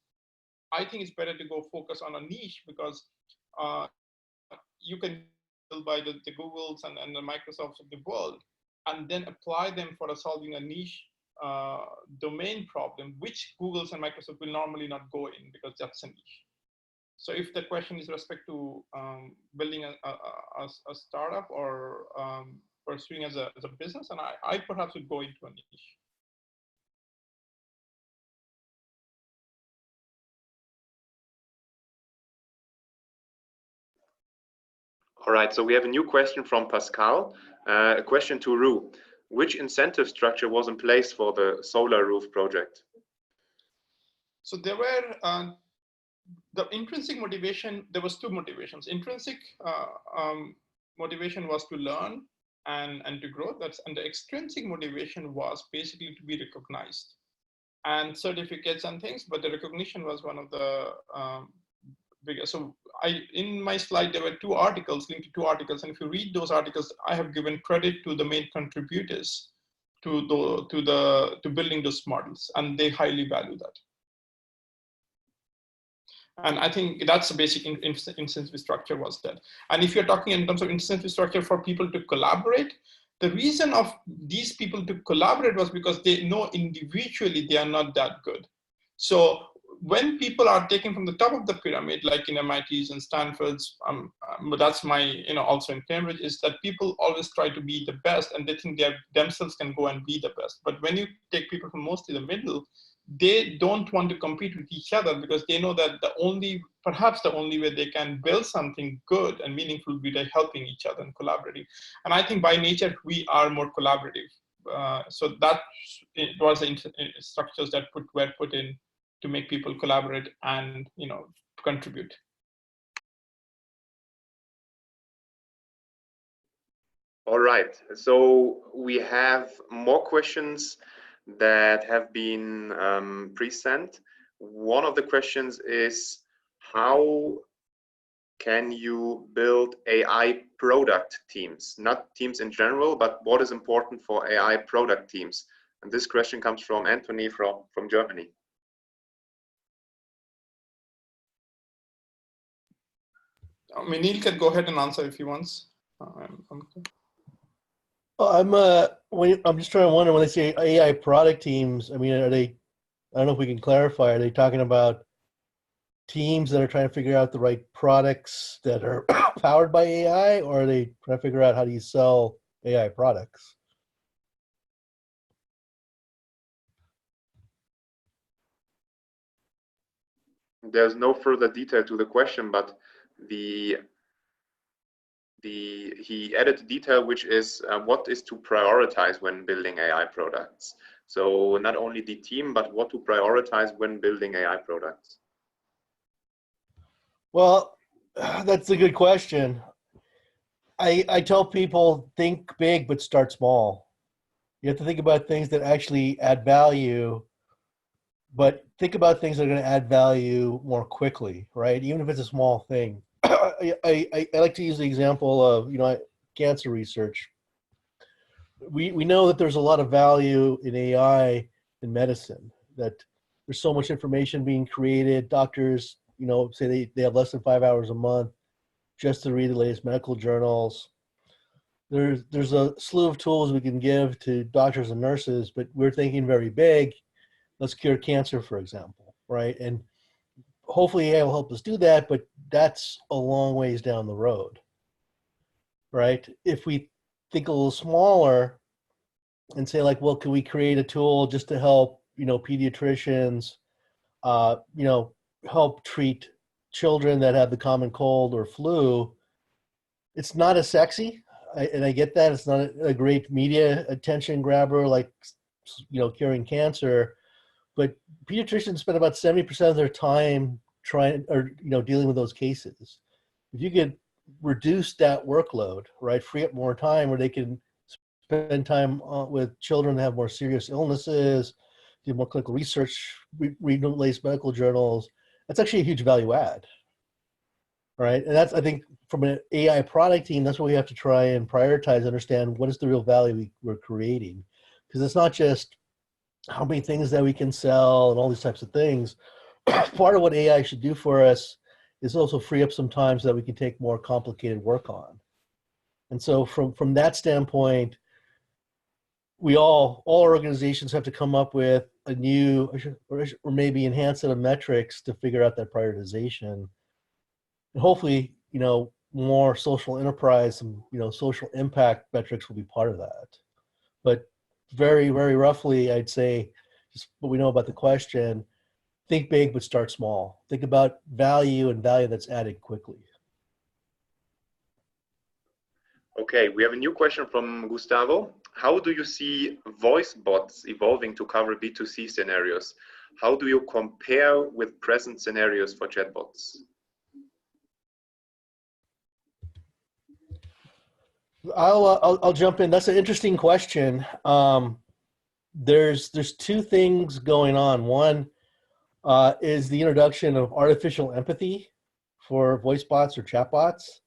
I think it's better to go focus on a niche, because you can build by the Googles and the Microsofts of the world, and then apply them for solving a niche domain problem, which Google's and Microsoft will normally not go in, because that's a niche. So if the question is respect to building a startup or pursuing as a business, and I perhaps would go into a niche. All right, so we have a new question from Pascal. A question to Ru. Which incentive structure was in place for the solar roof project? So there were the intrinsic motivation. There was two motivations. Intrinsic motivation was to learn and to grow. And the extrinsic motivation was basically to be recognized and certificates and things. But the recognition was one of the biggest. So in my slide, there were two articles linked to two articles. And if you read those articles, I have given credit to the main contributors to building those models, and they highly value that. And I think that's the basic incentive structure was that. And if you're talking in terms of incentive structure for people to collaborate, the reason of these people to collaborate was because they know individually they are not that good. So when people are taken from the top of the pyramid, like in MIT's and Stanford's, but that's my, also in Cambridge, is that people always try to be the best, and they think they themselves can go and be the best. But when you take people from mostly the middle, they don't want to compete with each other, because they know that perhaps the only way they can build something good and meaningful will be by helping each other and collaborating. And I think by nature, we are more collaborative. So that was the structures that were put in to make people collaborate and contribute. All right, so we have more questions that have been pre-sent. One of the questions is, how can you build AI product teams? Not teams in general, but what is important for AI product teams? And this question comes from Anthony from Germany. Neil can go ahead and answer if he wants. I'm just trying to wonder, when they say AI product teams, I mean, are they, I don't know if we can clarify, are they talking about teams that are trying to figure out the right products that are powered by AI, or are they trying to figure out how do you sell AI products? There's no further detail to the question, but he added a detail, which is what is to prioritize when building AI products. So not only the team, but what to prioritize when building AI products. Well, that's a good question. I tell people, think big, but start small. You have to think about things that actually add value, but think about things that are going to add value more quickly, right? Even if it's a small thing. I like to use the example of, cancer research. We know that there's a lot of value in AI in medicine, that there's so much information being created. Doctors, say they have less than 5 hours a month just to read the latest medical journals. There's a slew of tools we can give to doctors and nurses, but we're thinking very big. Let's cure cancer, for example, right? And hopefully AI will help us do that, but that's a long ways down the road, right? If we think a little smaller and say like, well, can we create a tool just to help, pediatricians, help treat children that have the common cold or flu? It's not as sexy. And I get that. It's not a great media attention grabber like, curing cancer, but pediatricians spend about 70% of their time dealing with those cases. If you could reduce that workload, right, free up more time where they can spend time with children that have more serious illnesses, do more clinical research, read the latest medical journals, that's actually a huge value add, right? And that's, I think, from an AI product team, that's what we have to try and prioritize, understand what is the real value we're creating. Because it's not just how many things that we can sell and all these types of things. Part of what AI should do for us is also free up some time so that we can take more complicated work on. And so from that standpoint, all organizations have to come up with a new or maybe enhance set of metrics to figure out that prioritization. And hopefully, more social enterprise and, social impact metrics will be part of that. But very, very roughly, I'd say, just what we know about the question, think big, but start small. Think about value and value that's added quickly. Okay, we have a new question from Gustavo. How do you see voice bots evolving to cover B2C scenarios? How do you compare with present scenarios for chatbots? I'll jump in. That's an interesting question. There's two things going on. One is the introduction of artificial empathy for voice bots or chatbots,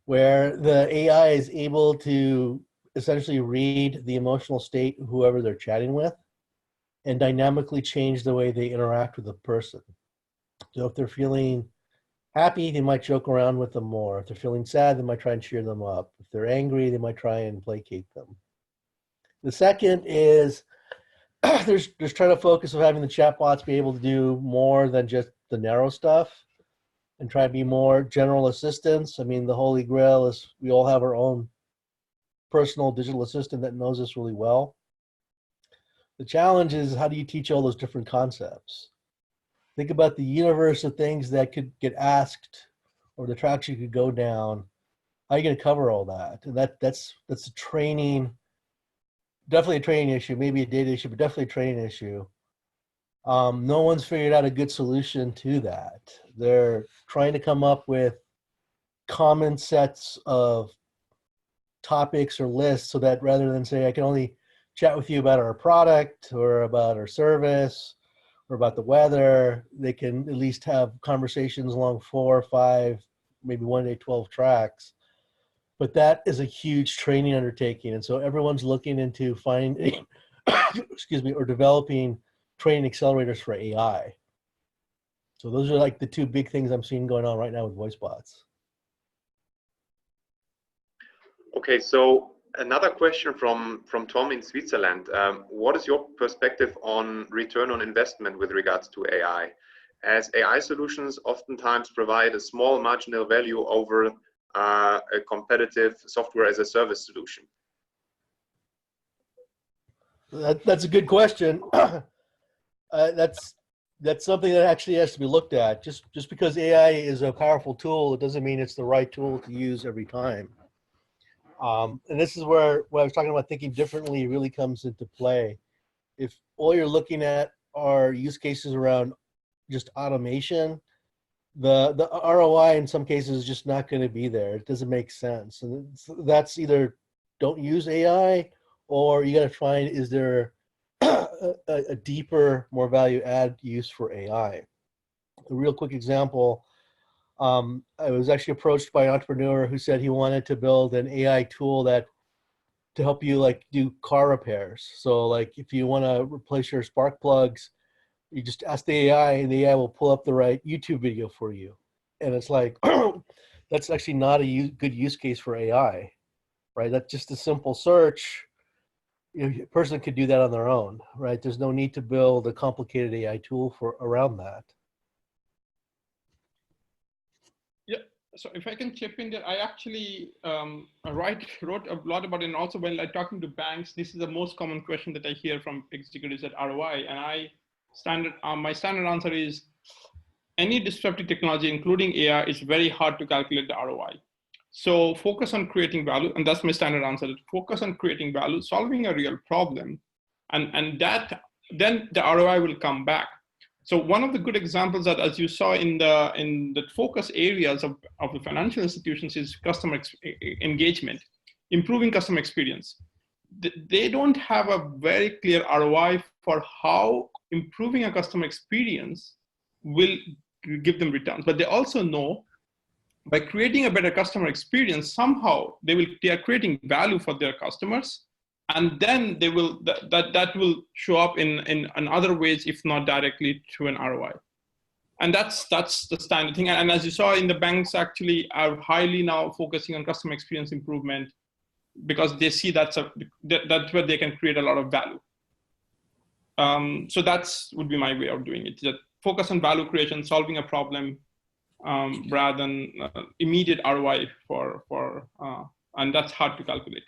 where the AI is able to essentially read the emotional state of whoever they're chatting with and dynamically change the way they interact with the person. So if they're feeling happy, they might joke around with them more. If they're feeling sad, they might try and cheer them up. If they're angry, they might try and placate them. The second is there's trying to focus on having the chatbots be able to do more than just the narrow stuff and try to be more general assistants. I mean, the holy grail is we all have our own personal digital assistant that knows us really well. The challenge is, how do you teach all those different concepts? Think about the universe of things that could get asked or the tracks you could go down. How are you going to cover all that? And that's a training, definitely a training issue, maybe a data issue, but definitely a training issue. No one's figured out a good solution to that. They're trying to come up with common sets of topics or lists so that rather than say, I can only chat with you about our product or about our service or about the weather, they can at least have conversations along 4 or 5, maybe one day 12 tracks. But that is a huge training undertaking. And so everyone's looking into finding, or developing training accelerators for AI. So those are like the two big things I'm seeing going on right now with voice bots. Okay, so another question from Tom in Switzerland. What is your perspective on return on investment with regards to AI? As AI solutions oftentimes provide a small marginal value over a competitive software as a service solution. That's a good question. That's that's something that actually has to be looked at. Just because AI is a powerful tool, it doesn't mean it's the right tool to use every time. And this is where what I was talking about thinking differently really comes into play. If all you're looking at are use cases around just automation, the ROI in some cases is just not going to be there. It doesn't make sense. And that's either don't use AI, or you got to find, is there a deeper, more value add use for AI? A real quick example, I was actually approached by an entrepreneur who said he wanted to build an AI tool that to help you like do car repairs. So like if you want to replace your spark plugs, you just ask the AI and the AI will pull up the right YouTube video for you. And it's like, that's actually not a good use case for AI, right? That's just a simple search. A person could do that on their own, right? There's no need to build a complicated AI tool for around that. Yeah. So if I can chip in there, I actually wrote a lot about it. And also when like talking to banks, this is the most common question that I hear from executives at ROI. And my standard answer is any disruptive technology, including AI, is very hard to calculate the ROI. So focus on creating value. And that's my standard answer. Focus on creating value, solving a real problem. And then the ROI will come back. So one of the good examples that, as you saw in the focus areas of the financial institutions, is customer engagement, improving customer experience. They don't have a very clear ROI for how improving a customer experience will give them returns. But they also know by creating a better customer experience, somehow they are creating value for their customers. And then they will that will show up in other ways, if not directly to an ROI. And that's the standard thing. And as you saw, in the banks actually are highly now focusing on customer experience improvement, because they see that's where they can create a lot of value. So that's would be my way of doing it. That focus on value creation, solving a problem, rather than immediate ROI and that's hard to calculate.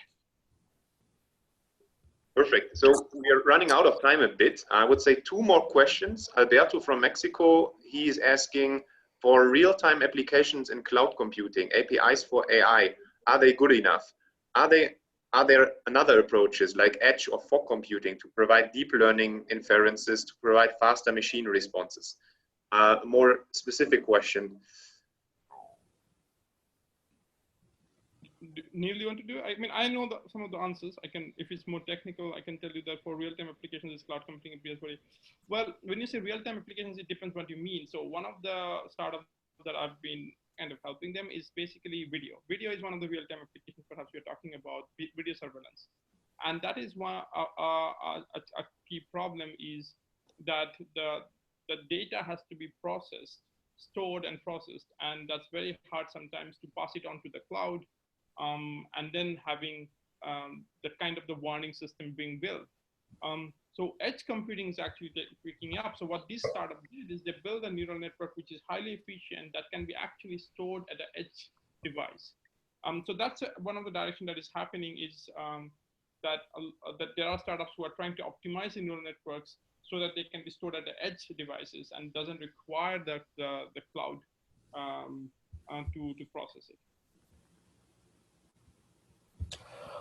Perfect. So we are running out of time a bit. I would say 2 more questions. Alberto from Mexico, he is asking, for real-time applications in cloud computing, APIs for AI, are they good enough? Are there another approaches like edge or fog computing to provide deep learning inferences, to provide faster machine responses? More specific question. Neil, you want to do it? I mean, I know some of the answers. I can, if it's more technical, I can tell you that for real-time applications, is cloud computing appears very well. When you say real-time applications, it depends what you mean. So one of the startups that I've been kind of helping them is basically video. Video is one of the real-time applications. Perhaps we're talking about video surveillance, and that is one a key problem is that the data has to be stored and processed, and that's very hard sometimes to pass it on to the cloud. And then having the kind of the warning system being built. So edge computing is actually picking up. So what this startup did is they build a neural network which is highly efficient that can be actually stored at the edge device. So that's one of the direction that is happening is that there are startups who are trying to optimize the neural networks so that they can be stored at the edge devices and doesn't require the cloud to process it.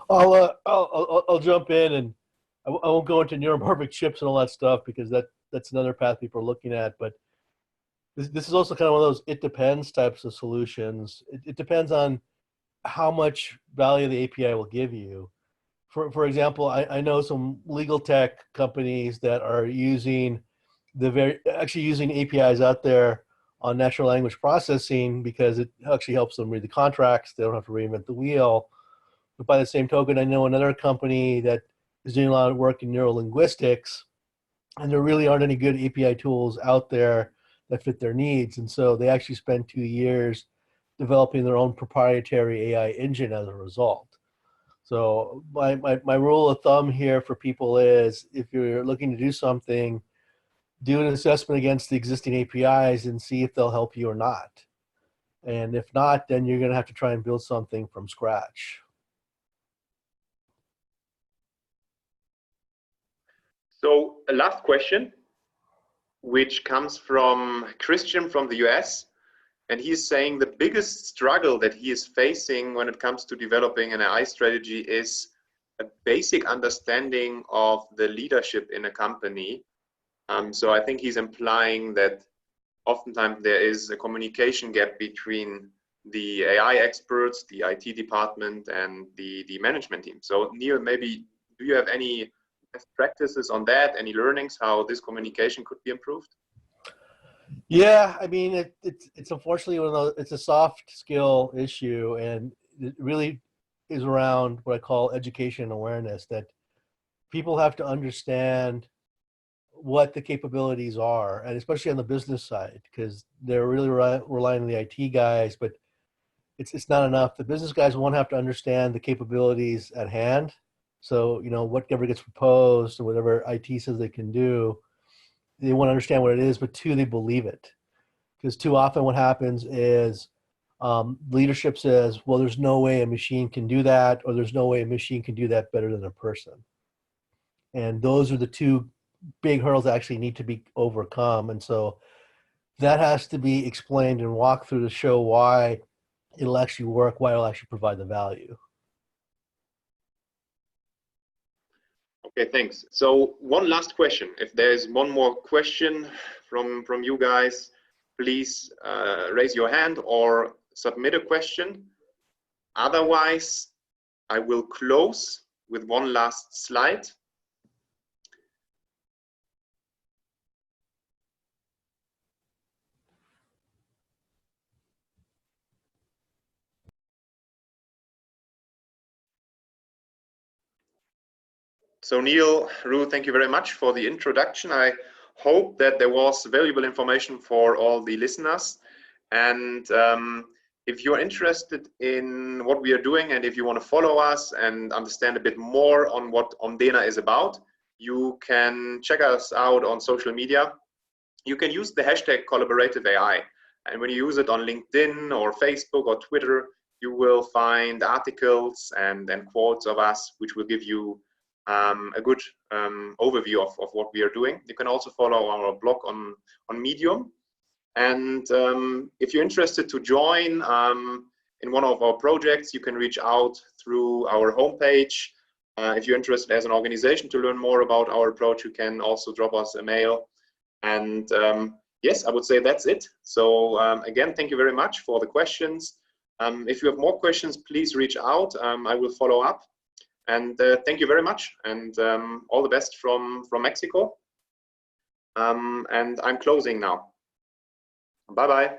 I'll jump in, and I won't go into neuromorphic chips and all that stuff because that's another path people are looking at. But this is also kind of one of those it depends types of solutions. It depends on how much value the API will give you. For example, I know some legal tech companies that are using using APIs out there on natural language processing because it actually helps them read the contracts. They don't have to reinvent the wheel. But by the same token, I know another company that is doing a lot of work in neurolinguistics, and there really aren't any good API tools out there that fit their needs. And so they actually spend 2 years developing their own proprietary AI engine as a result. So my rule of thumb here for people is if you're looking to do something, do an assessment against the existing APIs and see if they'll help you or not. And if not, then you're going to have to try and build something from scratch. So a last question. which comes from Christian from the US. And he's saying the biggest struggle that he is facing when it comes to developing an AI strategy is a basic understanding of the leadership in a company. So I think he's implying that oftentimes there is a communication gap between the AI experts, the IT department, and the management team. So Neil, maybe do you have any best practices on that, any learnings, how this communication could be improved? Yeah, I mean, it's unfortunately one of those, it's a soft skill issue, and it really is around what I call education and awareness, that people have to understand what the capabilities are, and especially on the business side, because they're really relying on the IT guys, but it's not enough. The business guys, one, have to understand the capabilities at hand. So, whatever gets proposed or whatever IT says they can do, they want to understand what it is, but two, they believe it. Because too often what happens is leadership says, well, there's no way a machine can do that, or there's no way a machine can do that better than a person. And those are the two big hurdles that actually need to be overcome. And so that has to be explained and walked through to show why it'll actually work, why it'll actually provide the value. Okay, thanks. So one last question. If there's one more question from you guys, please raise your hand or submit a question. Otherwise, I will close with one last slide. So Neil, Ru, thank you very much for the introduction. I hope that there was valuable information for all the listeners. And if you're interested in what we are doing, and if you want to follow us and understand a bit more on what Omdena is about, you can check us out on social media. You can use the hashtag collaborative AI. And when you use it on LinkedIn or Facebook or Twitter, you will find articles and quotes of us, which will give you a good overview of what we are doing. You can also follow our blog on Medium. And if you're interested to join in one of our projects, you can reach out through our homepage. If you're interested as an organization to learn more about our approach, you can also drop us a mail. And yes, I would say that's it. So again, thank you very much for the questions. If you have more questions, please reach out. I will follow up. And thank you very much, and all the best from Mexico. And I'm closing now. Bye-bye.